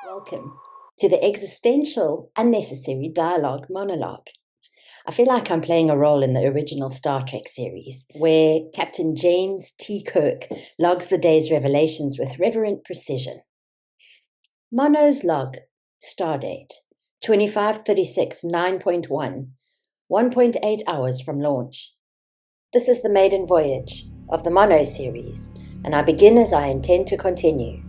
Welcome to the existential, unnecessary dialogue monologue. I feel like I'm playing a role in the original Star Trek series, where Captain James T. Kirk logs the day's revelations with reverent precision. Mono's log, stardate, 2536 9.1, 1.8 hours from launch. This is the maiden voyage of the Mono series, and I begin as I intend to continue,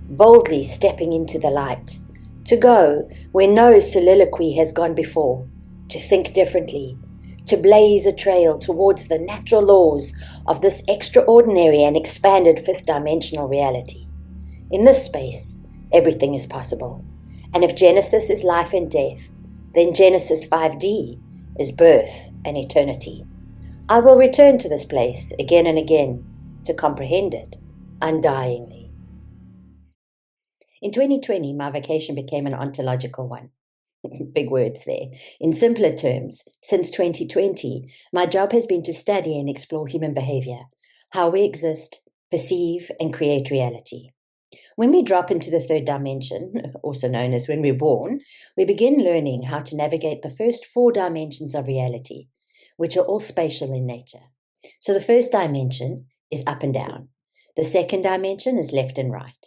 boldly stepping into the light, to go where no soliloquy has gone before, to think differently, to blaze a trail towards the natural laws of this extraordinary and expanded fifth-dimensional reality. In this space, everything is possible, and if Genesis is life and death, then Genesis 5D is birth and eternity. I will return to this place again and again to comprehend it undyingly. In 2020, my vacation became an ontological one. Big words there. In simpler terms, since 2020, my job has been to study and explore human behavior, how we exist, perceive, and create reality. When we drop into the third dimension, also known as when we're born, we begin learning how to navigate the first 4 dimensions of reality, which are all spatial in nature. So the first dimension is up and down. The second dimension is left and right.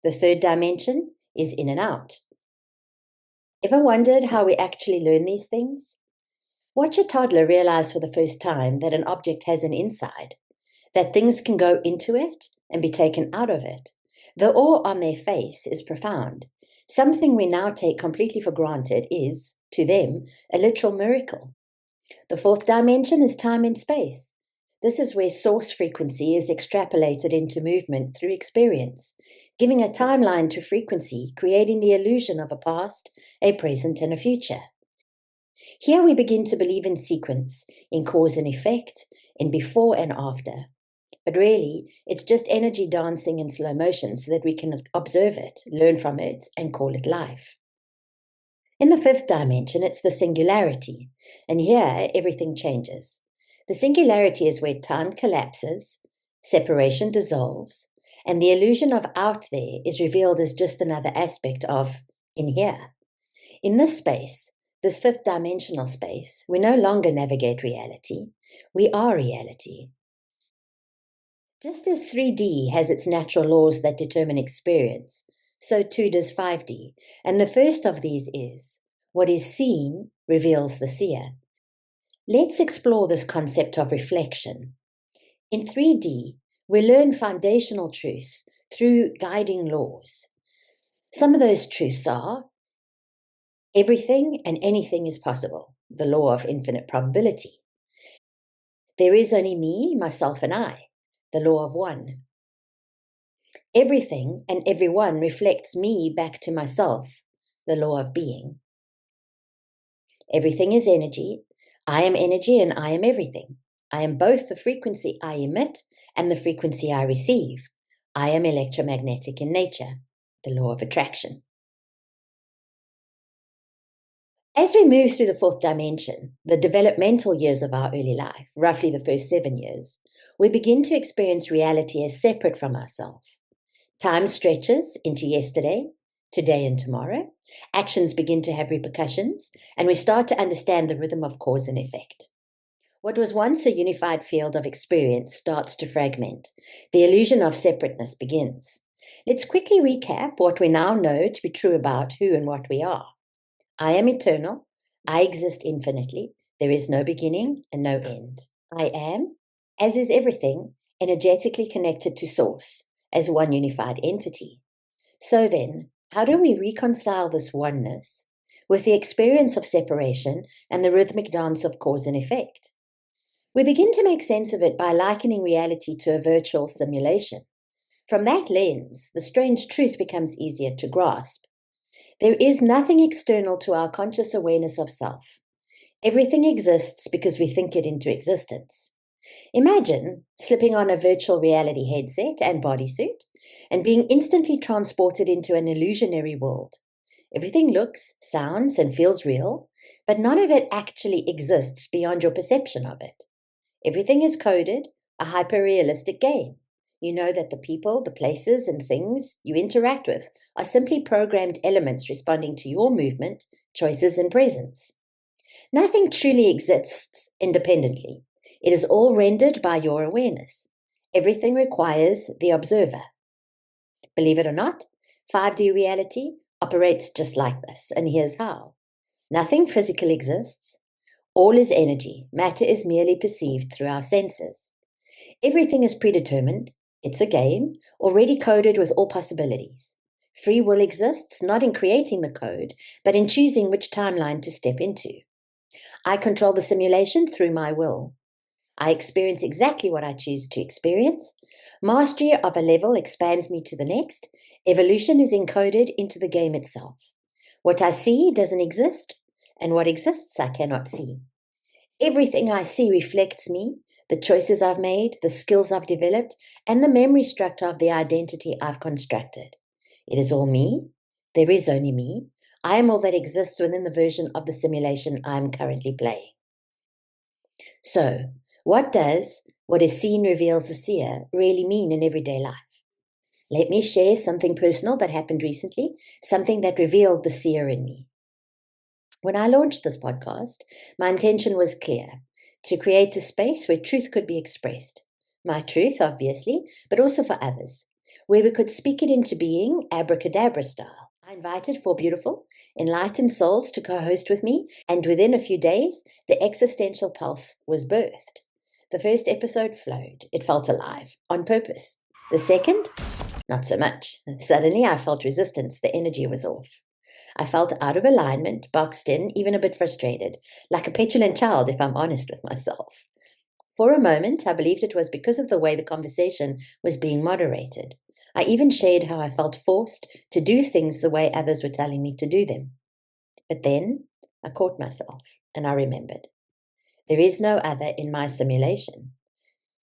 The third dimension is in and out. Ever wondered how we actually learn these things? Watch a toddler realize for the first time that an object has an inside, that things can go into it and be taken out of it. The awe on their face is profound. Something we now take completely for granted is, to them, a literal miracle. The fourth dimension is time and space. This is where source frequency is extrapolated into movement through experience, giving a timeline to frequency, creating the illusion of a past, a present, and a future. Here we begin to believe in sequence, in cause and effect, in before and after. But really, it's just energy dancing in slow motion so that we can observe it, learn from it, and call it life. In the fifth dimension, it's the singularity, and here everything changes. The singularity is where time collapses, separation dissolves, and the illusion of out there is revealed as just another aspect of in here. In this space, this fifth dimensional space, we no longer navigate reality, we are reality. Just as 3D has its natural laws that determine experience, so too does 5D, and the first of these is, what is seen reveals the seer. Let's explore this concept of reflection. In 3D, we learn foundational truths through guiding laws. Some of those truths are, everything and anything is possible, the law of infinite probability. There is only me, myself, and I, the law of one. Everything and everyone reflects me back to myself, the law of being. Everything is energy. I am energy and I am everything. I am both the frequency I emit and the frequency I receive. I am electromagnetic in nature, the law of attraction. As we move through the fourth dimension, the developmental years of our early life, roughly the first 7 years, we begin to experience reality as separate from ourselves. Time stretches into yesterday, today and tomorrow. Actions begin to have repercussions, and we start to understand the rhythm of cause and effect. What was once a unified field of experience starts to fragment. The illusion of separateness begins. Let's quickly recap what we now know to be true about who and what we are. I am eternal. I exist infinitely. There is no beginning and no end. I am, as is everything, energetically connected to Source as one unified entity. So then, how do we reconcile this oneness with the experience of separation and the rhythmic dance of cause and effect? We begin to make sense of it by likening reality to a virtual simulation. From that lens, the strange truth becomes easier to grasp. There is nothing external to our conscious awareness of self. Everything exists because we think it into existence. Imagine slipping on a virtual reality headset and bodysuit and being instantly transported into an illusionary world. Everything looks, sounds, and feels real, but none of it actually exists beyond your perception of it. Everything is coded, a hyper-realistic game. You know that the people, the places, and things you interact with are simply programmed elements responding to your movement, choices, and presence. Nothing truly exists independently. It is all rendered by your awareness. Everything requires the observer. Believe it or not, 5D reality operates just like this, and here's how. Nothing physical exists. All is energy. Matter is merely perceived through our senses. Everything is predetermined. It's a game, already coded with all possibilities. Free will exists not in creating the code, but in choosing which timeline to step into. I control the simulation through my will. I experience exactly what I choose to experience. Mastery of a level expands me to the next. Evolution is encoded into the game itself. What I see doesn't exist, and what exists I cannot see. Everything I see reflects me, the choices I've made, the skills I've developed, and the memory structure of the identity I've constructed. It is all me. There is only me. I am all that exists within the version of the simulation I'm currently playing. So, what does what is seen reveals the seer really mean in everyday life? Let me share something personal that happened recently, something that revealed the seer in me. When I launched this podcast, my intention was clear, to create a space where truth could be expressed. My truth, obviously, but also for others, where we could speak it into being abracadabra style. I invited 4 beautiful, enlightened souls to co-host with me, and within a few days, the Existential Pulse was birthed. The first episode flowed. It felt alive, on purpose. The second, not so much. Suddenly, I felt resistance. The energy was off. I felt out of alignment, boxed in, even a bit frustrated, like a petulant child, if I'm honest with myself. For a moment, I believed it was because of the way the conversation was being moderated. I even shared how I felt forced to do things the way others were telling me to do them. But then I caught myself, and I remembered. There is no other in my simulation.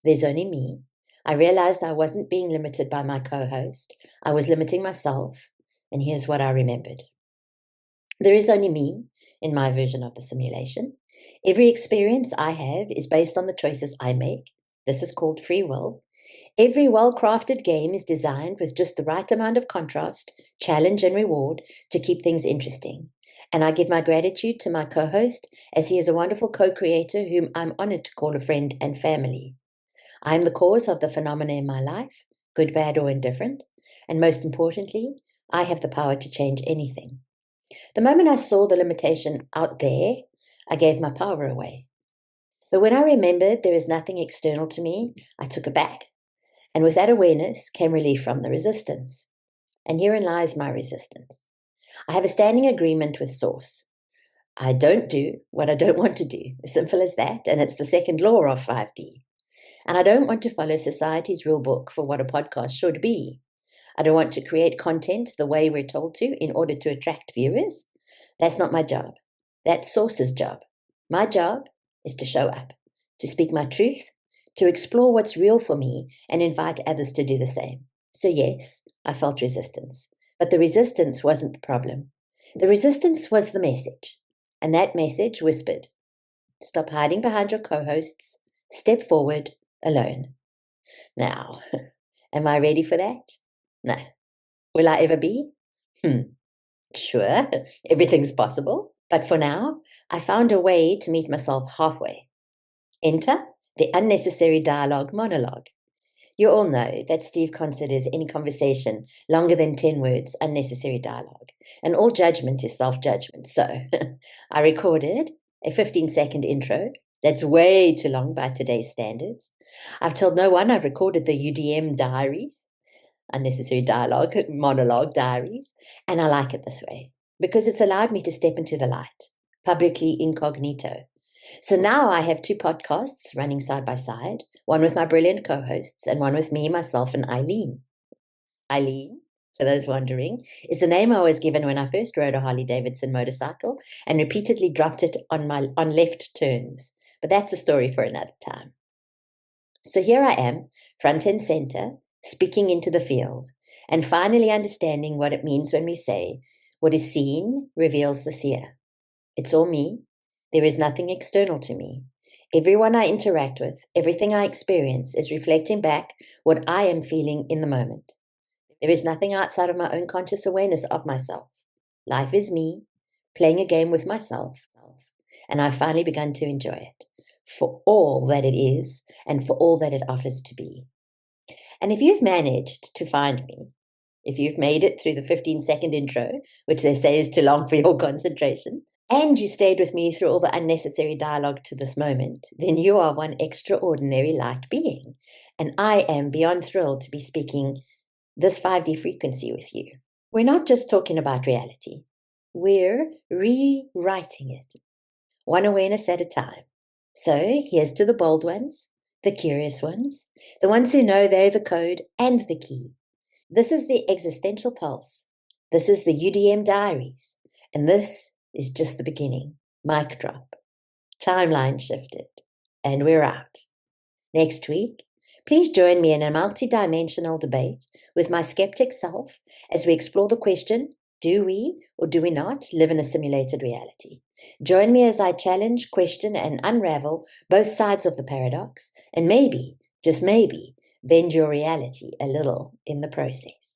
There's only me. I realized I wasn't being limited by my co-host. I was limiting myself, and here's what I remembered. There is only me in my version of the simulation. Every experience I have is based on the choices I make. This is called free will. Every well-crafted game is designed with just the right amount of contrast, challenge, and reward to keep things interesting. And I give my gratitude to my co-host, as he is a wonderful co-creator whom I'm honored to call a friend and family. I am the cause of the phenomena in my life, good, bad, or indifferent. And most importantly, I have the power to change anything. The moment I saw the limitation out there, I gave my power away. But when I remembered there is nothing external to me, I took it back. And with that awareness came relief from the resistance. And herein lies my resistance. I have a standing agreement with Source. I don't do what I don't want to do. Simple as that. And it's the second law of 5D. And I don't want to follow society's rule book for what a podcast should be. I don't want to create content the way we're told to in order to attract viewers. That's not my job. That's Source's job. My job is to show up, to speak my truth, to explore what's real for me and invite others to do the same. So yes, I felt resistance. But the resistance wasn't the problem. The resistance was the message. And that message whispered, stop hiding behind your co-hosts, step forward alone. Now, am I ready for that? No. Will I ever be? Sure, everything's possible. But for now, I found a way to meet myself halfway. Enter the unnecessary dialogue monologue. You all know that Steve considers any conversation longer than 10 words unnecessary dialogue, and all judgment is self-judgment. So I recorded a 15-second intro. That's way too long by today's standards. I've told no one I've recorded the UDM diaries, unnecessary dialogue, monologue diaries, and I like it this way because it's allowed me to step into the light, publicly incognito. So now I have 2 podcasts running side by side, one with my brilliant co-hosts and one with me, myself, and Ilene. Ilene, for those wondering, is the name I was given when I first rode a Harley-Davidson motorcycle and repeatedly dropped it on left turns. But that's a story for another time. So here I am, front and center, speaking into the field, and finally understanding what it means when we say, what is seen reveals the seer. It's all me. There is nothing external to me. Everyone I interact with, everything I experience is reflecting back what I am feeling in the moment. There is nothing outside of my own conscious awareness of myself. Life is me, playing a game with myself, and I've finally begun to enjoy it for all that it is and for all that it offers to be. And if you've managed to find me, if you've made it through the 15-second intro, which they say is too long for your concentration, and you stayed with me through all the unnecessary dialogue to this moment, then you are one extraordinary light being. And I am beyond thrilled to be speaking this 5D frequency with you. We're not just talking about reality. We're rewriting it, one awareness at a time. So here's to the bold ones, the curious ones, the ones who know they're the code and the key. This is the Existential Pulse. This is the UDM Diaries. And this is just the beginning. Mic drop. Timeline shifted. And we're out. Next week, please join me in a multi-dimensional debate with my skeptic self as we explore the question, do we or do we not live in a simulated reality? Join me as I challenge, question, and unravel both sides of the paradox, and maybe, just maybe, bend your reality a little in the process.